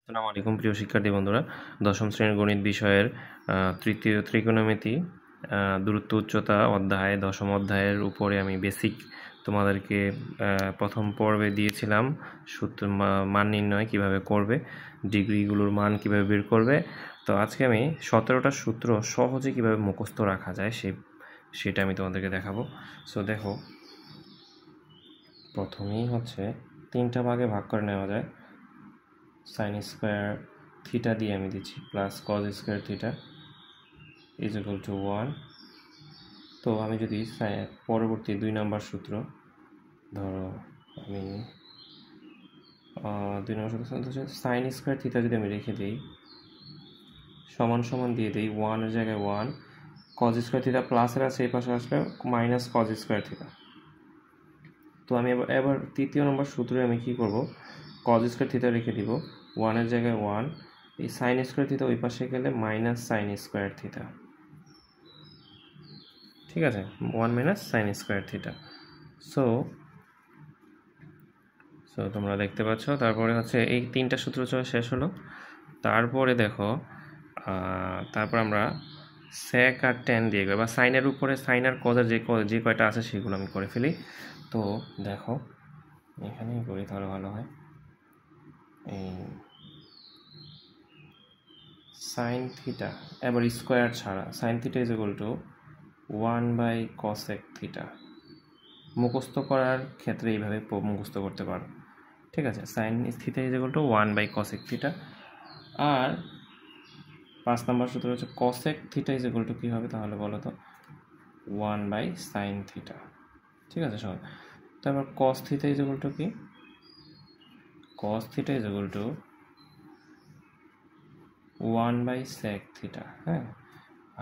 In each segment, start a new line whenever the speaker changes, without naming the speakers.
আসসালামু আলাইকুম প্রিয় শিক্ষার্থী বন্ধুরা, দশম শ্রেণীর গণিত বিষয়ের তৃতীয় ত্রিকোণমিতি দূরত্ব উচ্চতা অধ্যায়, দশম অধ্যায়ের উপরে আমি বেসিক তোমাদেরকে প্রথম পর্বে দিয়েছিলাম। সূত্র মান নির্ণয় কিভাবে করবে, ডিগ্রিগুলোর মান কিভাবে বের করবে। তো আজকে আমি 17টা সূত্র সহজে কিভাবে মুখস্থ রাখা যায় সেটা আমি তোমাদেরকে দেখাবো। সো দেখো, প্রথমেই হচ্ছে 3টা ভাগে ভাগ করে নেওয়া যায়। সাইন স্কোয়ার থিটা দিয়ে আমি দিচ্ছি plus cos square theta is equal to 1। তো আমি যদি পরবর্তী 2 নম্বর সূত্র, ধরো আমি 2 নম্বর সূত্র হচ্ছে সাইন স্কোয়ার থিটা যদি আমি রেখে দিই সমান সমান দিয়ে দিই 1 এর জায়গায় 1, কজ স্কোয়ার থিটা প্লাসের আছে এই পাশে আসলে মাইনাস কজ স্কোয়ার থিটা। তো আমি এবার তৃতীয় নম্বর সূত্রে আমি কি করব, কজ স্কোয়ার থিটা রেখে দিব 1 এর জায়গায় 1, এই সাইন স্কোয়ার থিটা ওই পাশে গেলে মাইনাস সাইন স্কোয়ার থিটা। ঠিক আছে, 1 minus sine square theta. So তোমরা দেখতে পাচ্ছ। তারপরে হচ্ছে এই 3টা সূত্র শেষ হলো। তারপরে দেখো, তারপর আমরা সেক আর ট্যান দিয়ে বা সাইনের উপরে সাইন আর কজের যে কয়টা আছে সেগুলো আমি করে ফেলি। তো দেখো এখানেই করি তাহলে ভালো হয়। এই সাইন থিটা এবার স্কোয়ার ছাড়া, sine theta is equal to 1 by cosec theta. মুখস্থ করার ক্ষেত্রে এইভাবে মুখস্থ করতে পারো। ঠিক আছে, sine theta is equal to 1 by cosec theta. আর 5 নম্বর সূত্র হচ্ছে cosec theta is equal to কী হবে তাহলে বলো তো, 1 বাই সাইন থিটা। ঠিক আছে সবাই। তারপর cos theta is equal to কি, cos theta is equal to 1 by sec theta. হ্যাঁ,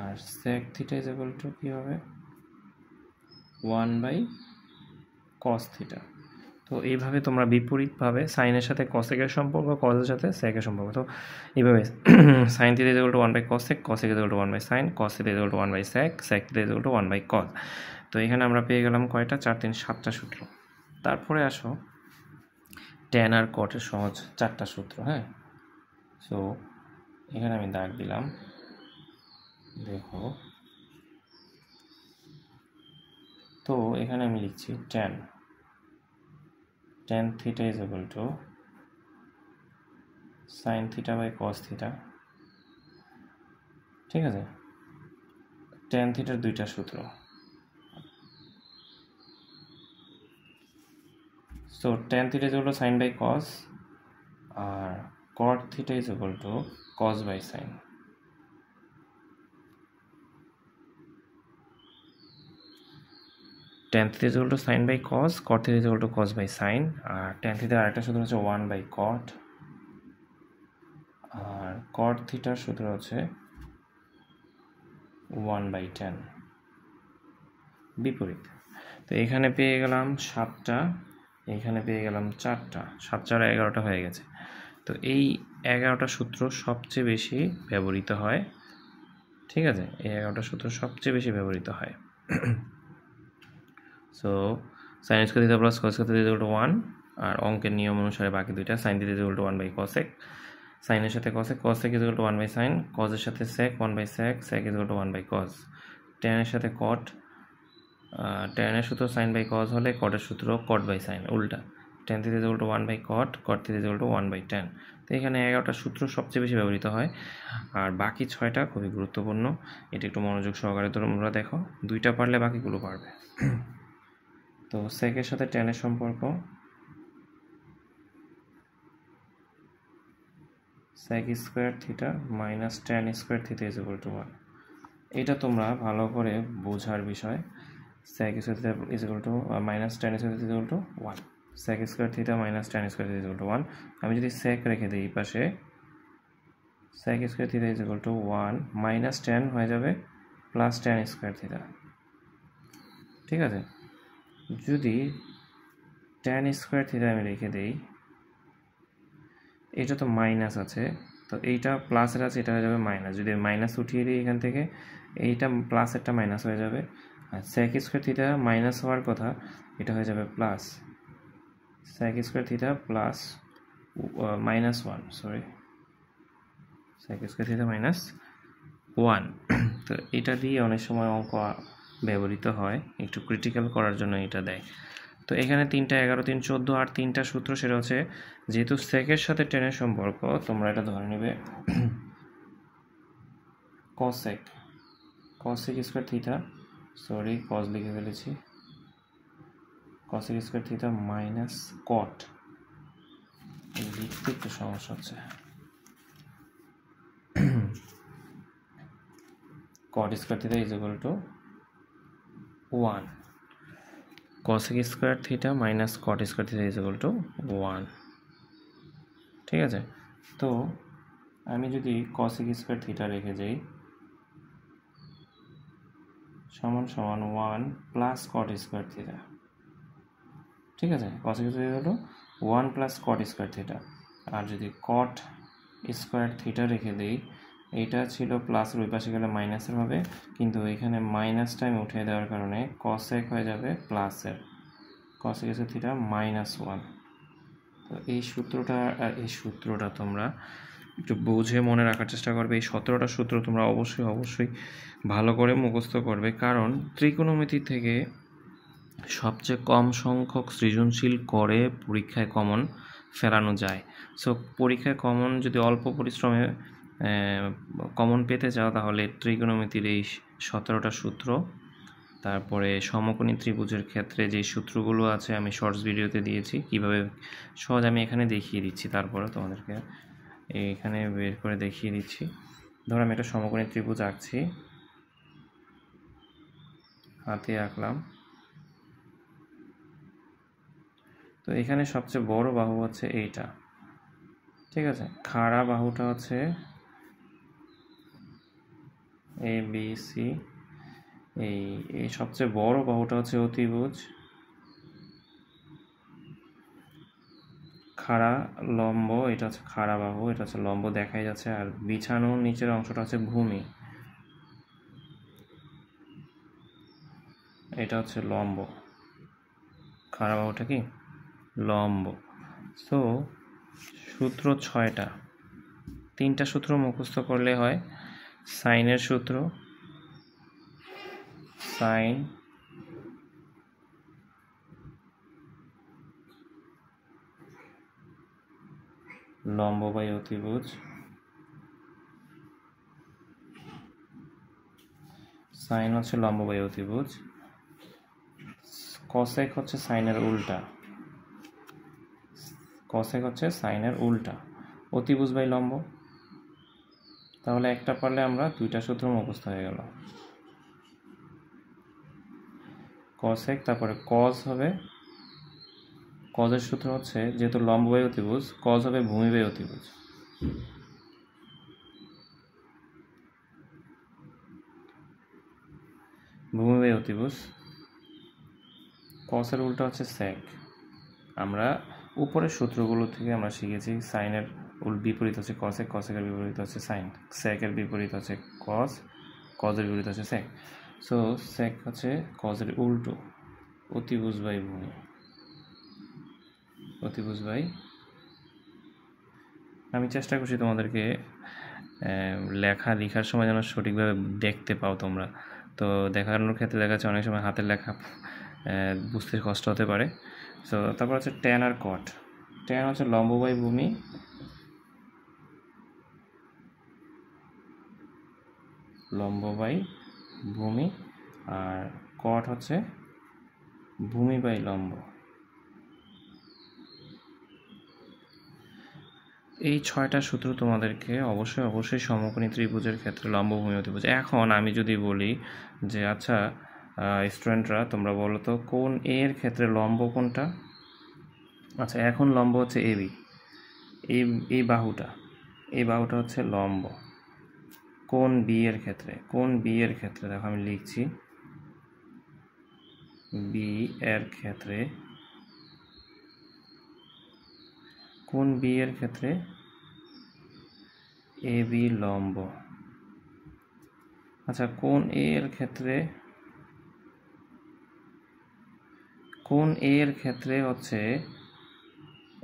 আর sec theta is equal to কী হবে, 1 বাই কস থিটা। তো এইভাবে তোমরা বিপরীতভাবে সাইনের সাথে কসেকের সম্পর্ক, কজের সাথে সেকের সম্পর্ক। তো এইভাবে sine theta is equal to 1 by cosec, cosec is equal to 1 by sine, cos theta is equal to 1 by sec, sec theta is equal to 1 by cos. তো এখানে আমরা পেয়ে গেলাম কয়টা, 4 3 7টা সূত্র। তারপরে আসো ট্যান আর কটের সহজ 4টা সূত্র। হ্যাঁ, সো এখানে আমি দাগ দিলাম। দেখো, তো এখানে আমি লিখছি tan theta is equal to sine theta by cos theta. ঠিক আছে, ট্যান থিটার 2টা সূত্র। So tan theta is equal to sine by cos, আর cot theta is equal to cos by sine. Tan theta is equal to sine by cos, cot theta is equal to cos by sine. আর tan থিটার আরেকটা সূত্র হচ্ছে 1 by কট, আর কট থিটার সূত্র হচ্ছে 1 by tan, বিপরীত। তো এখানে পেয়ে গেলাম 7টা, এখানে পেয়ে গেলাম 4টা, 7 4 11টা হয়ে গেছে। তো এই 11টা সূত্র সবচেয়ে বেশি ব্যবহৃত হয়। ঠিক আছে, এই 11টা সূত্র সবচেয়ে বেশি ব্যবহৃত হয়। So sine square theta plus cos theta is equal to 1, আর অঙ্কের নিয়ম অনুসারে বাকি দুইটা sine theta is equal to 1 by cosec, সাইনের সাথে cosec, cosec is equal to 1 by sine, কজের সাথে sec 1 by sec, sec is equal to 1 by cos. ট্যানের সাথে কট, ট্যানের সূত্র সাইন বাই কজ হলে কটের সূত্র কট বাই সাইন, উল্টা। Tan theta is equal to 1 by cot, cot theta is equal to 1 by tan. তো এখানে 11টা সূত্র সবচেয়ে বেশি ব্যবহৃত হয়, আর বাকি 6টা খুবই গুরুত্বপূর্ণ। এটা একটু মনোযোগ সহকারে তোমরা দেখো, 2টা পারলে বাকিগুলো পারবে। তো সেকের সাথে ট্যানের সম্পর্ক, sec square theta minus tan square theta is equal to 1। এটা তোমরা ভালো করে বোঝার বিষয়। Sec square theta is equal to minus tan square theta is equal to 1, sec square theta minus tan square theta is equal to 1। আমি যদি sec রেখে দিই এই পাশে, sec square theta is equal to 1 minus tan হয়ে যাবে plus tan square theta. ঠিক আছে, যদি ট্যান স্কোয়ার থিটা আমি রেখে দিই, এটা তো মাইনাস আছে, তো এইটা প্লাসের আছে, এটা হয়ে যাবে মাইনাস। যদি মাইনাস উঠিয়ে দিই এখান থেকে, এইটা প্লাসেরটা মাইনাস হয়ে যাবে, আর সেক স্কোয়ার থিটা মাইনাস হওয়ার কথা, এটা হয়ে যাবে plus sec square theta plus -1, sorry sec square theta minus 1। তো এটা দিয়ে অনেক সময় অঙ্ক ব্যবহৃত হয়, একটু ক্রিটিক্যাল করার জন্য এটা দেয়। তো এখানে 3টা 11 3 14 আর 3টা সূত্র, সেটা হচ্ছে যেহেতু সেকের সাথে টেনের সম্পর্ক, তোমরা এটা ধরে নেবে cosec square theta, sorry cos লিখে ফেলেছি, cosec square theta minus cot, লিখতে একটু সমস্যা হচ্ছে, cot square theta is equal to 1, cosec square theta minus cot square theta is equal to 1। ঠিক আছে, তো আমি যদি cosec স্কয়ার থিটা রেখে যাই সমান সমান 1 প্লাস cot স্কয়ার থিটা। ঠিক আছে, cosec স্কয়ার হলো 1 প্লাস cot স্কয়ার থিটা। আর যদি cot স্কয়ার থিটা রেখে দেই, এইটা ছিল প্লাসের ওই পাশে গেলে মাইনাসের হবে, কিন্তু এখানে মাইনাসটা আমি উঠিয়ে দেওয়ার কারণে cosec হয়ে যাবে প্লাসের, cosec স্কয়ার থিটা মাইনাস 1। তো এই সূত্রটা তোমরা একটু বুঝে মনে রাখার চেষ্টা করবে। এই 17টা সূত্র তোমরা অবশ্যই ভালো করে মুখস্থ করবে, কারণ ত্রিকোণমিতি থেকে সবচেয়ে কম সংখ্যক সৃজনশীল করে পরীক্ষায় কমন ফেরানো যায়। সো পরীক্ষায় কমন যদি অল্প পরিশ্রমে কমন পেতে চাও, তাহলে ত্রিকোণমিতির এই 17টা সূত্র, তারপরে সমকোণী ত্রিভুজের ক্ষেত্রে যে সূত্রগুলো আছে আমি শর্টস ভিডিওতে দিয়েছি, কিভাবে সহজ আমি এখানে দেখিয়ে দিচ্ছি, তারপরে তোমাদেরকে এখানে বের করে দেখিয়ে দিচ্ছি। ধরো আমি একটা সমকোণী ত্রিভুজ আঁকছি, হাতে আঁকলাম। তো এখানে সবচেয়ে বড় বাহু হচ্ছে এইটা, ঠিক আছে, খাড়া বাহুটা হচ্ছে এ বি সি, এই সবচেয়ে বড় বাহুটা হচ্ছে অতিভুজ, খাড়া লম্ব, এটা হচ্ছে খাড়া বাহু, এটা হচ্ছে লম্ব দেখাই যাচ্ছে, আর বিছানোর নিচের অংশটা হচ্ছে ভূমি, এটা হচ্ছে লম্ব, খাড়া বাহুটা কি লম্ব। সো সূত্র 6টা, 3টা সূত্র মুখস্থ করলে হয়। সাইনের সূত্র, সাইন লম্ব বাই অতিভুজ, সাইন হচ্ছে লম্ব বাই অতিভুজ, কসেক হচ্ছে সাইনের উল্টা, কসেক হচ্ছে সাইনের উল্টা, অতিভুজ বাই লম্ব। তাহলে একটা পারলে আমরা 2টা সূত্র মুখস্থ হয়ে গেল। কসেক, তারপরে কজ হবে, কজের সূত্র হচ্ছে যেহেতু লম্ব বাই অতিভুজ, কজ হবে ভূমি বাই অতিভুজ। ভূমি বাই অতিভুজ, কসের উল্টা হচ্ছে সেক। আমরা উপরের সূত্রগুলো থেকে আমরা শিখেছি সাইনের বিপরীত হচ্ছে কসেক, কসেকের বিপরীত হচ্ছে সাইন, সেকের বিপরীত হচ্ছে কজ, কজের বিপরীত হচ্ছে সেক। সো সেক হচ্ছে কজের উল্টো, অতিভুজ বাই ভূমি, অতিভুজ বাই। আমি চেষ্টা করছি তোমাদেরকে লেখার সময় যেন সঠিকভাবে দেখতে পাও তোমরা। তো দেখানোর ক্ষেত্রে দেখা যাচ্ছে অনেক সময় হাতের লেখা বুঝতে কষ্ট হতে পারে। সো তারপর হচ্ছে ট্যান আর কট। ট্যান হচ্ছে লম্ব বাই ভূমি, লম্ব বাই ভূমি, আর কট হচ্ছে ভূমি বাই লম্ব। এই 6টা সূত্র তোমাদেরকে অবশ্যই সমকোণী ত্রিভুজের ক্ষেত্রে লম্ব ভূমি অতিভুজ। এখন আমি যদি বলি যে আচ্ছা স্টুডেন্টরা তোমরা বলো তো কোন এ এর ক্ষেত্রে লম্ব কোনটা? আচ্ছা, এখন লম্ব হচ্ছে এ বি, এই বাহুটা হচ্ছে লম্ব। কোন বি এর ক্ষেত্রে দেখো আমি লিখছি, বি এর ক্ষেত্রে, কোন বি এর ক্ষেত্রে এ বি লম্ব। আচ্ছা, কোন এ এর ক্ষেত্রে হচ্ছে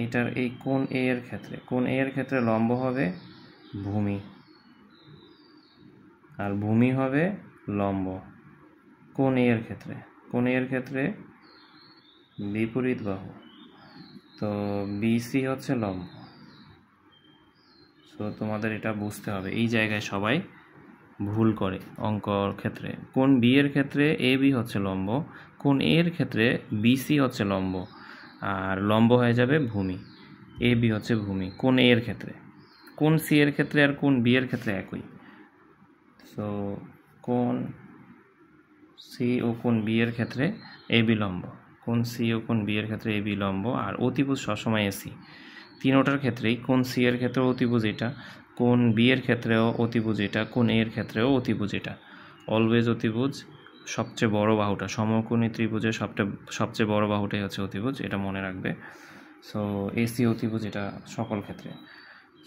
এইটার এই কোন এ এর ক্ষেত্রে লম্ব হবে ভূমি। আর ভূমি হবে লম্ব। কোণ এ এর ক্ষেত্রে, কোণ এ এর ক্ষেত্রে বিপরীত বাহু, তো বিসি হচ্ছে লম্ব। সো তোমাদের এটা বুঝতে হবে, এই জায়গায় সবাই ভুল করে অঙ্কর ক্ষেত্রে। কোণ বি এর ক্ষেত্রে এ বি হচ্ছে লম্ব, কোণ এ এর ক্ষেত্রে বিসি হচ্ছে লম্ব, আর লম্ব হয়ে যাবে ভূমি, এ বি হচ্ছে ভূমি কোণ এ এর ক্ষেত্রে। কোণ সি এর ক্ষেত্রে আর কোণ বি এর ক্ষেত্রে একই। সো কোণ সি ও কোণ বি এর ক্ষেত্রে এ বি লম্ব, কোণ সি ও কোণ বি এর ক্ষেত্রে এ বি লম্ব, আর অতিভুজ সবসময় এসি। তিনোটার ক্ষেত্রেই কোণ সি এর ক্ষেত্রেও অতিভুজ এটা, কোণ বি এর ক্ষেত্রেও অতিভুজ এটা, কোণ এ এর ক্ষেত্রেও অতিভুজ এটা। অলওয়েজ অতিভুজ, সবচেয়ে বড় বাহুটা, সমকোণী ত্রিভুজের সবচেয়ে বড় বাহুটাই হচ্ছে অতিভুজ, এটা মনে রাখবে। সো এসি অতিভুজ এটা সকল ক্ষেত্রে।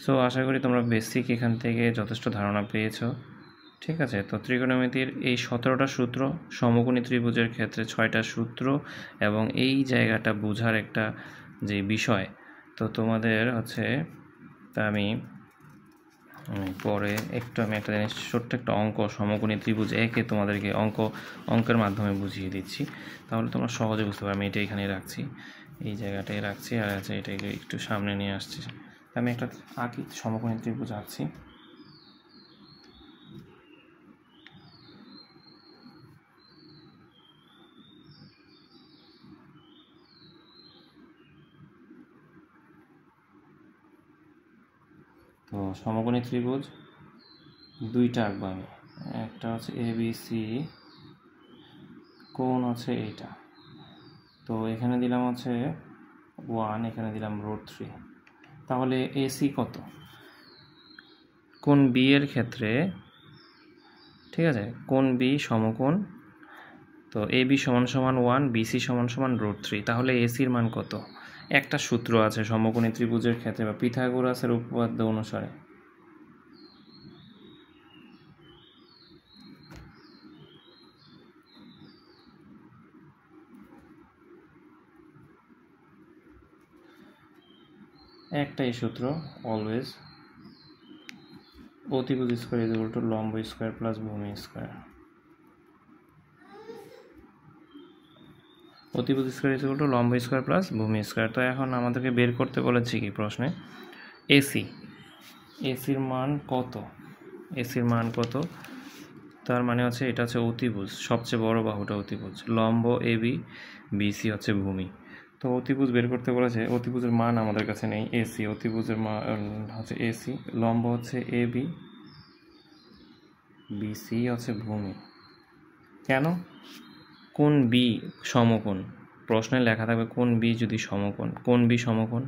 সো আশা করি তোমরা বেসিক এখান থেকে যথেষ্ট ধারণা পেয়েছো। ঠিক আছে, তো ত্রিকোণমিতির এই 17টা সূত্র, সমকোণী ত্রিভুজের ক্ষেত্রে 6টা সূত্র, এবং এই জায়গাটা বোঝার একটা যে বিষয়, তো তোমাদের হচ্ছে তা আমি পরে আমি একটা জিনিস, ছোট্ট একটা অঙ্ক সমকোণী ত্রিভুজ একে তোমাদেরকে অঙ্কের মাধ্যমে বুঝিয়ে দিচ্ছি, তাহলে তোমরা সহজে বুঝতে পারবে। আমি এটা এখানে রাখছি, এই জায়গাটায় রাখছি, আর আছে এটাকে একটু সামনে নিয়ে আসছি। আমি একটা আঁকি, সমকোণী ত্রিভুজ আঁকছি। তো সমকোণী ত্রিভুজ দুইটা আঁকবো আমি, একটা হচ্ছে এ বি সি, কোণ হচ্ছে এইটা, তো এখানে দিলাম হচ্ছে 1, এখানে দিলাম √3। তাহলে এসি কত কোণ বি এর ক্ষেত্রে? ঠিক আছে, কোণ বি সমকোণ, তো এ বি সমান সমান 1, বিসি সমান সমান √3। তাহলে এসির মান কত? একটা সূত্র আছে সমকোণী ত্রিভুজের ক্ষেত্রে বা পিথাগোরাসের উপপাদ্য অনুসারে। একটাই সূত্র, অলওয়েজ অতিভুজ স্কয়ার ইজ ইকুয়াল টু লম্ব স্কয়ার প্লাস ভূমি স্কয়ার। অতিভুজ স্কয়ার ইজ ইকুয়াল টু লম্ব স্কয়ার প্লাস ভূমি স্কয়ার। তো এখন আমাদেরকে বের করতে বলেছি কি প্রশ্নে, এসির মান কত? এসির মান কত? তার মানে হচ্ছে এটা হচ্ছে অতিভুজ, সবচেয়ে বড় বাহুটা অতিভুজ, লম্ব এ বি, বিসি হচ্ছে ভূমি। তো অতিভুজ বের করতে বলেছে, অতিভুজের মান আমাদের কাছে নেই, এসি অতিভুজের মান হচ্ছে এসি, লম্ব হচ্ছে এ বি, বিসি হচ্ছে ভূমি। কেন? কোণ বি সমকোণ, প্রশ্নে লেখা থাকবে কোণ বি যদি সমকোণ, কোণ বি সমকোণ,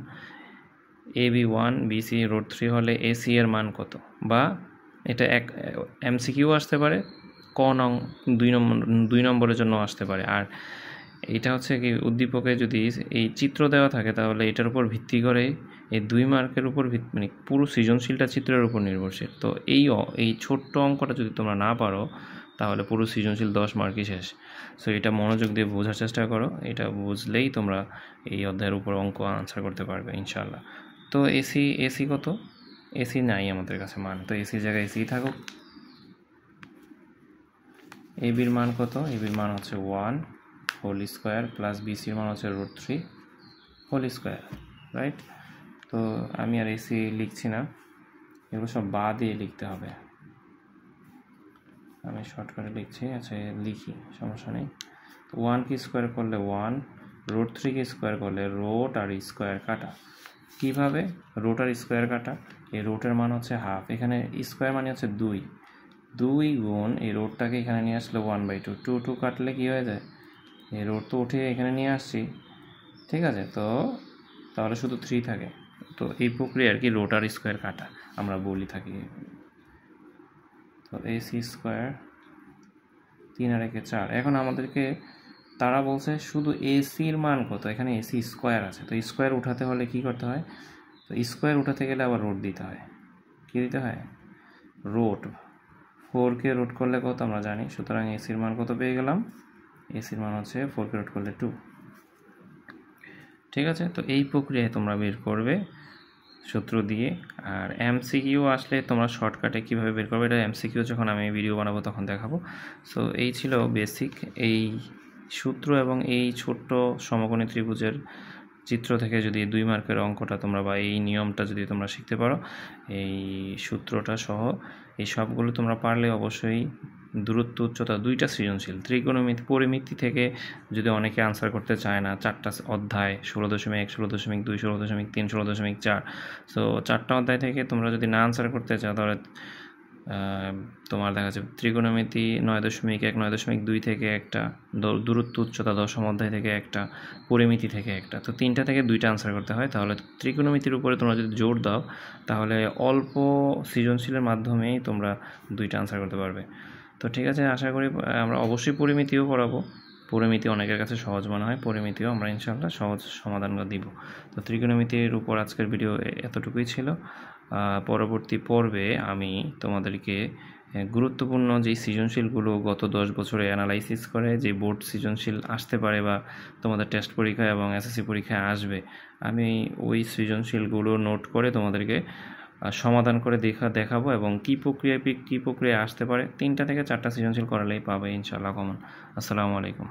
এ বি 1, বিসি √3 হলে এসি এর মান কত? বা এটা এমসিকিউ আসতে পারে, ক নং 2 নম্বরের জন্য আসতে পারে। আর এটা হচ্ছে কি, উদ্দীপকে যদি এই চিত্র দেওয়া থাকে তাহলে এটার উপর ভিত্তি করে এই 2 মার্কের উপর মানে পুরো সৃজনশীলটা চিত্রের উপর নির্ভরশীল। তো এই ছোট্ট অঙ্কটা যদি তোমরা না পারো তাহলে পুরো সৃজনশীল 10 মার্কই শেষ। সো এটা মনোযোগ দিয়ে বোঝার চেষ্টা করো, এটা বুঝলেই তোমরা এই অধ্যায়ের উপর অঙ্ক আনসার করতে পারবে ইনশাআল্লাহ। তো এসি কত? এসি নাই আমাদের কাছে মান, তো এসির জায়গায় এসি থাকুক। এবির মান কত? এবির মান হচ্ছে 1 হোল স্কয়ার প্লাস বিসির মান হচ্ছে √3 হোল স্কয়ার, রাইট? তো আমি আর এসি লিখছি না, এগুলো সব বাদ দিয়ে লিখতে হবে, আমি শর্টকাটে লিখছি। আচ্ছা লিখি, সমস্যা নেই। 1 কে স্কোয়ার করলে 1, √3 কে স্কোয়ার করলে রোট আর স্কোয়ার কাটা। কীভাবে রোট আর স্কোয়ার কাটা? এই রোটের মান হচ্ছে হাফ, এখানে স্কোয়ার মানে হচ্ছে 2 গুণ এই রোটটাকে এখানে নিয়ে আসলে 1/2, 2 কাটলে কী হয়ে যায়? এই রোট তো উঠে এখানে নিয়ে আসছি, ঠিক আছে, তো তাহলে শুধু 3 থাকে। তো এই প্রক্রিয়া আর কি, রোট আর স্কোয়ার কাটা আমরা বলি থাকি। তো এসি স্কোয়ার 3 আর 1 4। এখন আমাদেরকে তারা বলছে শুধু এসির মান কত, এখানে এসি স্কোয়ার আছে, তো স্কোয়ার উঠাতে হলে কি করতে হয়? তো স্কোয়ার উঠাতে গেলে আবার রোট দিতে হয়। কী দিতে হয়? রোট। 4কে রোট করলে কত আমরা জানি, সুতরাং এসির মান কত পেয়ে গেলাম? এসির মান হচ্ছে 4কে রোট করলে 2। ঠিক আছে, তো এই প্রক্রিয়ায় তোমরা বের করবে সূত্র দিয়ে। আর এমসিকিউ আসলে তোমরা শর্টকাটে কীভাবে বের করবে, এটা এমসিকিউ যখন আমি ভিডিও বানাবো তখন দেখাবো। সো এই ছিল বেসিক এই সূত্র এবং এই ছোট্ট সমকোণী ত্রিভুজের চিত্র থেকে যদি 2 মার্কের অঙ্কটা তোমরা বা এই নিয়মটা যদি তোমরা শিখতে পারো, এই সূত্রটা সহ এই সবগুলো তোমরা পারলে অবশ্যই দূরত্ব উচ্চতা 2টা সৃজনশীল ত্রিকোণমিতি পরিমিতি থেকে যদি অনেকে আনসার করতে চায় না, 4টা অধ্যায় 16.1, 16.2, 16.3, 16.4, সো 4টা অধ্যায় থেকে তোমরা যদি না আনসার করতে চাও তাহলে তোমার দেখা যাবে ত্রিকোণমিতি 9.1, 9.2 থেকে একটা, দূরত্ব উচ্চতা 10ম অধ্যায় থেকে একটা, পরিমিতি থেকে একটা। তো 3টা থেকে 2টা আনসার করতে হয়। তাহলে ত্রিকোণমিতির উপরে তোমরা যদি জোর দাও তাহলে অল্প সৃজনশীলের মাধ্যমেই তোমরা 2টা আনসার করতে পারবে। তো ঠিক আছে, আশা করি আমরা অবশ্যই পরিমিতিও পড়াবো। পরিমিতি অনেকের কাছে সহজ মনে হয়, পরিমিতিও আমরা ইনশাআল্লাহ সহজ সমাধানগুলো দিব। তো ত্রিকোণমিতির উপর আজকের ভিডিও এতটুকুই ছিল। পরবর্তী পর্বে আমি তোমাদেরকে গুরুত্বপূর্ণ যেই সৃজনশীলগুলো গত 10 বছরে অ্যানালাইসিস করে যে বোর্ড সৃজনশীল আসতে পারে বা তোমাদের টেস্ট পরীক্ষায় এবং এসএসসি পরীক্ষায় আসবে, আমি ওই সৃজনশীলগুলো নোট করে তোমাদেরকে সমাধান করে দেখাবো এবং কী প্রক্রিয়ায় আসতে পারে। 3টা থেকে 4টা সৃজনশীল করালেই পাবে ইনশাআল্লাহ কমন। আসসালামু আলাইকুম।